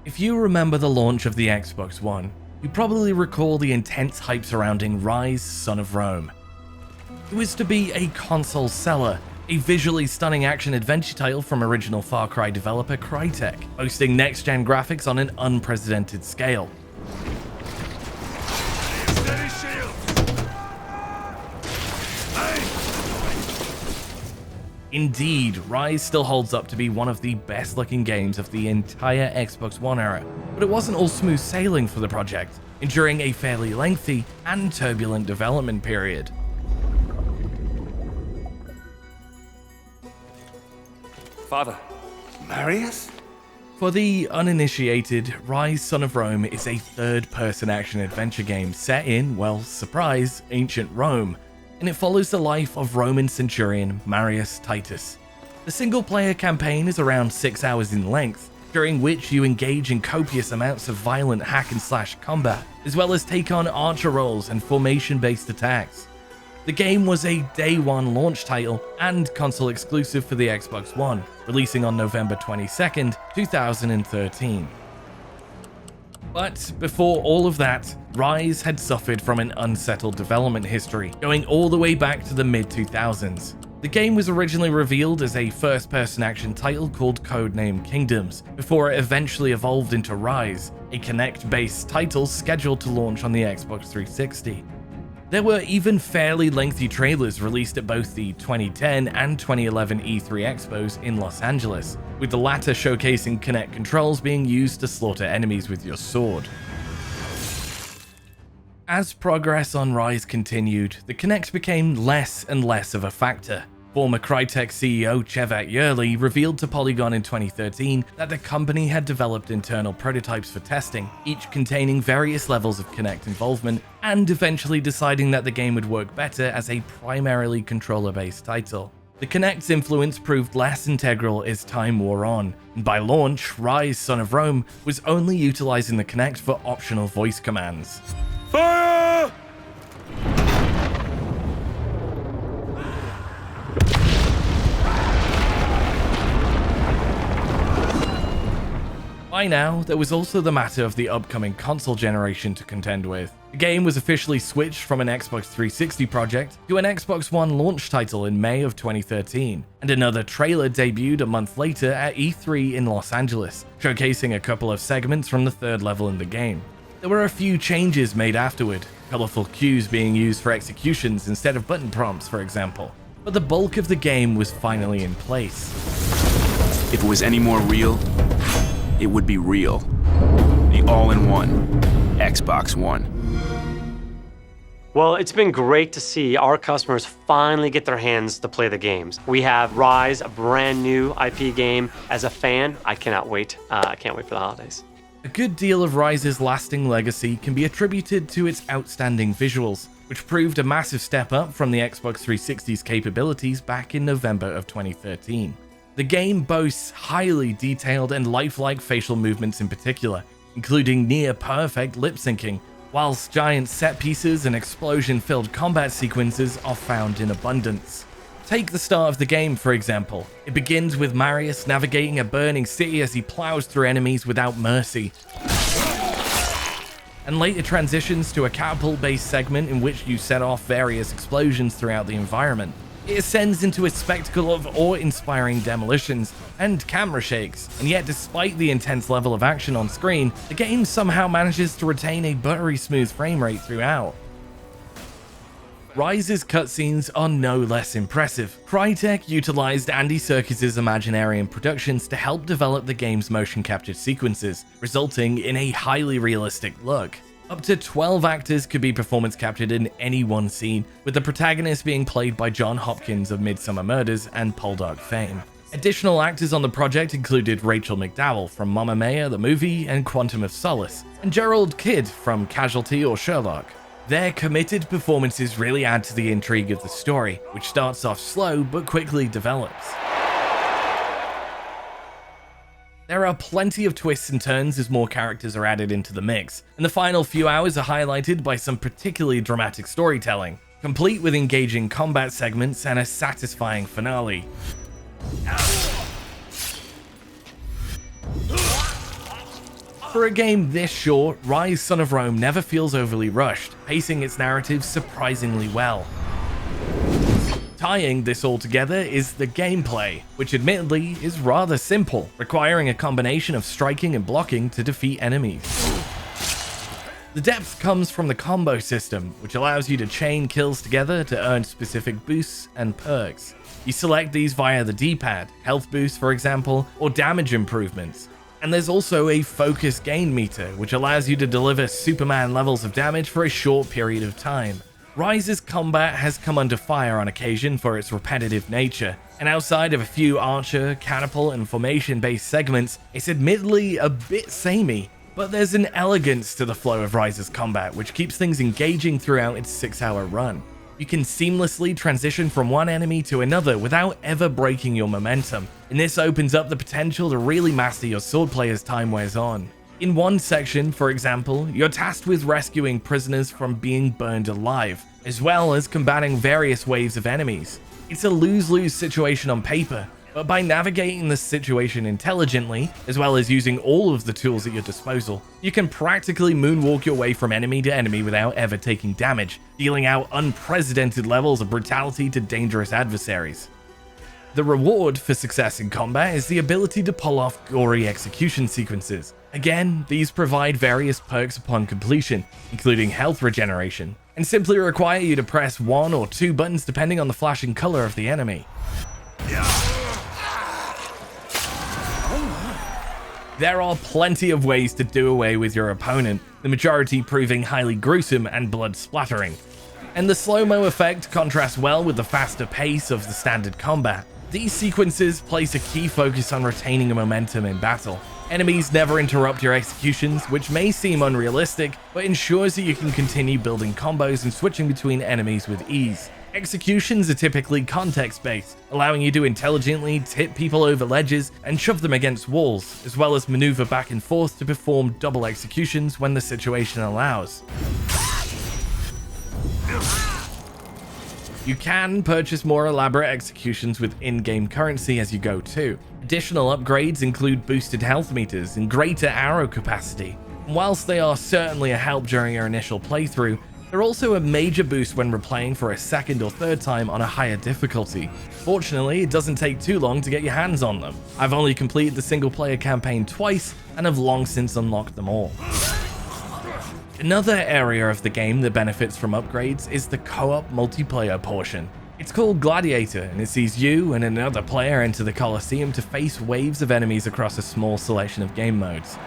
If you remember the launch of the Xbox One, you probably recall the intense hype surrounding Ryse, Son of Rome. It was to be a console seller, a visually stunning action-adventure title from original Far Cry developer Crytek, boasting next-gen graphics on an unprecedented scale. Indeed, Ryse still holds up to be one of the best looking games of the entire Xbox One era, but it wasn't all smooth sailing for the project, enduring a fairly lengthy and turbulent development period. Father, Marius? For the uninitiated, Ryse Son of Rome is a third-person action-adventure game set in, well, surprise, ancient Rome, and it follows the life of Roman centurion Marius Titus. The single-player campaign is around 6 hours in length, during which you engage in copious amounts of violent hack-and-slash combat, as well as take on archer roles and formation-based attacks. The game was a day one launch title and console exclusive for the Xbox One, releasing on November 22nd, 2013. But before all of that, Ryse had suffered from an unsettled development history, going all the way back to the mid-2000s. The game was originally revealed as a first-person action title called Codename Kingdoms, before it eventually evolved into Ryse, a Kinect-based title scheduled to launch on the Xbox 360. There were even fairly lengthy trailers released at both the 2010 and 2011 E3 Expos in Los Angeles, with the latter showcasing Kinect controls being used to slaughter enemies with your sword. As progress on Ryse continued, the Kinect became less and less of a factor. Former Crytek CEO Chevat Yerli revealed to Polygon in 2013 that the company had developed internal prototypes for testing, each containing various levels of Kinect involvement, and eventually deciding that the game would work better as a primarily controller-based title. The Kinect's influence proved less integral as time wore on, and by launch, Ryse Son of Rome was only utilizing the Kinect for optional voice commands. Fire! By now, there was also the matter of the upcoming console generation to contend with. The game was officially switched from an Xbox 360 project to an Xbox One launch title in May of 2013, and another trailer debuted a month later at E3 in Los Angeles, showcasing a couple of segments from the third level in the game. There were a few changes made afterward, colorful cues being used for executions instead of button prompts, for example, but the bulk of the game was finally in place. If it was any more real, it would be real. The all-in-one Xbox One. Well, it's been great to see our customers finally get their hands to play the games. We have Ryse, a brand new IP game. As a fan, I cannot wait. I can't wait for the holidays. A good deal of Ryse's lasting legacy can be attributed to its outstanding visuals, which proved a massive step up from the Xbox 360's capabilities back in November of 2013. The game boasts highly detailed and lifelike facial movements in particular, including near-perfect lip-syncing, whilst giant set pieces and explosion-filled combat sequences are found in abundance. Take the start of the game, for example. It begins with Marius navigating a burning city as he plows through enemies without mercy, and later transitions to a catapult-based segment in which you set off various explosions throughout the environment. It ascends into a spectacle of awe-inspiring demolitions and camera shakes, and yet despite the intense level of action on screen, the game somehow manages to retain a buttery smooth frame rate throughout. Ryse's cutscenes are no less impressive. Crytek utilized Andy Serkis's Imaginarium Productions to help develop the game's motion capture sequences, resulting in a highly realistic look. Up to 12 actors could be performance captured in any one scene, with the protagonist being played by John Hopkins of Midsomer Murders and Poldark fame. Additional actors on the project included Rachel McDowell from Mamma Mia the movie and Quantum of Solace, and Gerald Kidd from Casualty or Sherlock. Their committed performances really add to the intrigue of the story, which starts off slow but quickly develops. There are plenty of twists and turns as more characters are added into the mix, and the final few hours are highlighted by some particularly dramatic storytelling, complete with engaging combat segments and a satisfying finale. For a game this short, Ryse Son of Rome never feels overly rushed, pacing its narrative surprisingly well. Tying this all together is the gameplay, which admittedly is rather simple, requiring a combination of striking and blocking to defeat enemies. The depth comes from the combo system, which allows you to chain kills together to earn specific boosts and perks. You select these via the D-pad, health boosts for example, or damage improvements. And there's also a focus gain meter, which allows you to deliver Superman levels of damage for a short period of time. Ryse's combat has come under fire on occasion for its repetitive nature, and outside of a few archer, catapult, and formation-based segments, it's admittedly a bit samey. But there's an elegance to the flow of Ryse's combat, which keeps things engaging throughout its 6-hour run. You can seamlessly transition from one enemy to another without ever breaking your momentum, and this opens up the potential to really master your swordplay as time wears on. In one section, for example, you're tasked with rescuing prisoners from being burned alive, as well as combating various waves of enemies. It's a lose-lose situation on paper, but by navigating the situation intelligently, as well as using all of the tools at your disposal, you can practically moonwalk your way from enemy to enemy without ever taking damage, dealing out unprecedented levels of brutality to dangerous adversaries. The reward for success in combat is the ability to pull off gory execution sequences. Again, these provide various perks upon completion, including health regeneration, and simply require you to press 1 or 2 buttons depending on the flashing color of the enemy. There are plenty of ways to do away with your opponent, the majority proving highly gruesome and blood splattering. And the slow-mo effect contrasts well with the faster pace of the standard combat. These sequences place a key focus on retaining a momentum in battle. Enemies never interrupt your executions, which may seem unrealistic, but ensures that you can continue building combos and switching between enemies with ease. Executions are typically context-based, allowing you to intelligently tip people over ledges and shove them against walls, as well as maneuver back and forth to perform double executions when the situation allows. You can purchase more elaborate executions with in-game currency as you go too. Additional upgrades include boosted health meters and greater arrow capacity. And whilst they are certainly a help during your initial playthrough, they're also a major boost when replaying for a second or third time on a higher difficulty. Fortunately, it doesn't take too long to get your hands on them. I've only completed the single-player campaign twice and have long since unlocked them all. Another area of the game that benefits from upgrades is the co-op multiplayer portion. It's called Gladiator, and it sees you and another player enter the Colosseum to face waves of enemies across a small selection of game modes.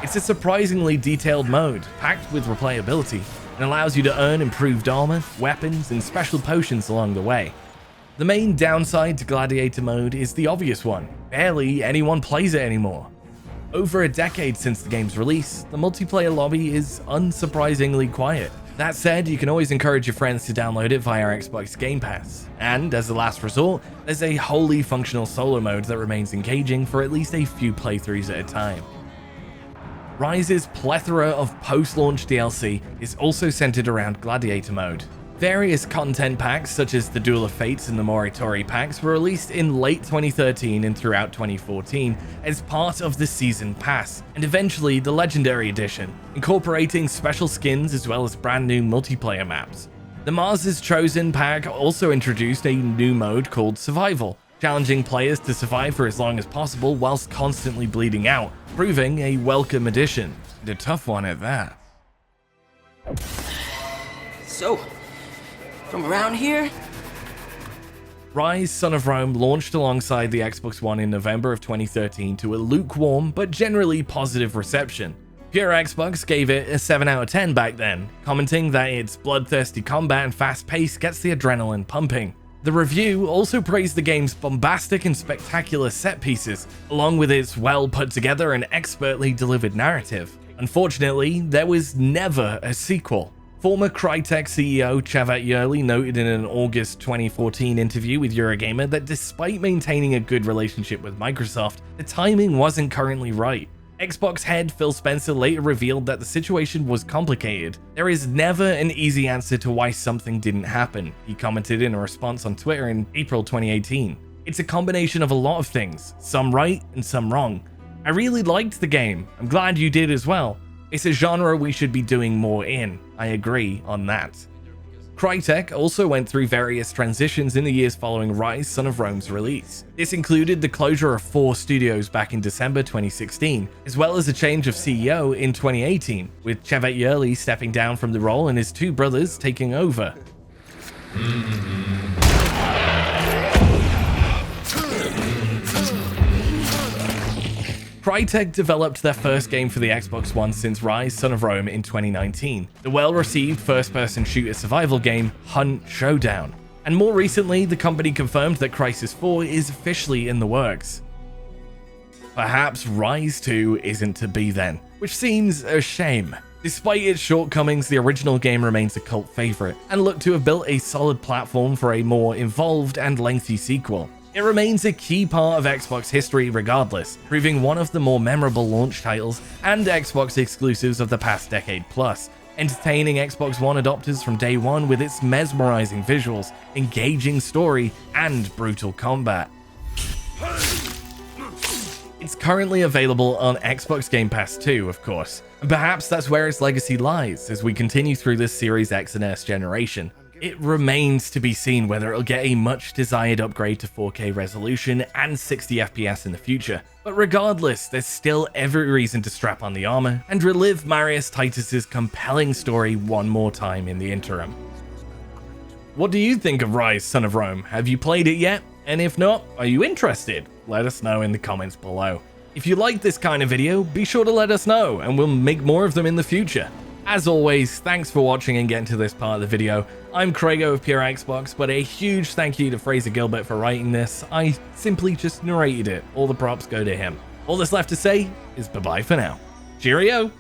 It's a surprisingly detailed mode, packed with replayability, and allows you to earn improved armor, weapons, and special potions along the way. The main downside to Gladiator mode is the obvious one: barely anyone plays it anymore. Over a decade since the game's release, the multiplayer lobby is unsurprisingly quiet. That said, you can always encourage your friends to download it via Xbox Game Pass. And as a last resort, there's a wholly functional solo mode that remains engaging for at least a few playthroughs at a time. Ryse's plethora of post-launch DLC is also centered around Gladiator mode. Various content packs such as the Duel of Fates and the Moritori packs were released in late 2013 and throughout 2014 as part of the Season Pass, and eventually the Legendary Edition, incorporating special skins as well as brand new multiplayer maps. The Mars' Chosen pack also introduced a new mode called Survival, challenging players to survive for as long as possible whilst constantly bleeding out, proving a welcome addition, and a tough one at that. So, from around here? Ryse Son of Rome launched alongside the Xbox One in November of 2013 to a lukewarm but generally positive reception. Pure Xbox gave it a 7 out of 10 back then, commenting that its bloodthirsty combat and fast pace gets the adrenaline pumping. The review also praised the game's bombastic and spectacular set pieces, along with its well put together and expertly delivered narrative. Unfortunately, there was never a sequel. Former Crytek CEO Cevat Yerli noted in an August 2014 interview with Eurogamer that despite maintaining a good relationship with Microsoft, the timing wasn't currently right. Xbox head Phil Spencer later revealed that the situation was complicated. There is never an easy answer to why something didn't happen, he commented in a response on Twitter in April 2018. It's a combination of a lot of things, some right and some wrong. I really liked the game. I'm glad you did as well. It's a genre we should be doing more in. I agree on that. Crytek also went through various transitions in the years following Ryse: Son of Rome's release. This included the closure of 4 studios back in December 2016, as well as a change of CEO in 2018, with Chevet Yerli stepping down from the role and his 2 brothers taking over. Crytek developed their first game for the Xbox One since Ryse: Son of Rome in 2019, the well-received first-person shooter survival game Hunt Showdown. And more recently, the company confirmed that Crysis 4 is officially in the works. Perhaps Ryse 2 isn't to be then, which seems a shame. Despite its shortcomings, the original game remains a cult favorite, and looked to have built a solid platform for a more involved and lengthy sequel. It remains a key part of Xbox history regardless, proving one of the more memorable launch titles and Xbox exclusives of the past decade plus, entertaining Xbox One adopters from day one with its mesmerizing visuals, engaging story, and brutal combat. It's currently available on Xbox Game Pass 2, of course, and perhaps that's where its legacy lies as we continue through this Series X and S generation. It remains to be seen whether it'll get a much desired upgrade to 4K resolution and 60 FPS in the future, but regardless, there's still every reason to strap on the armor and relive Marius Titus's compelling story one more time in the interim. What do you think of Ryse: Son of Rome? Have you played it yet? And if not, are you interested? Let us know in the comments below. If you like this kind of video, be sure to let us know and we'll make more of them in the future. As always, thanks for watching and getting to this part of the video. I'm Craigo of Pure Xbox, but a huge thank you to Fraser Gilbert for writing this. I simply just narrated it. All the props go to him. All that's left to say is bye-bye for now. Cheerio!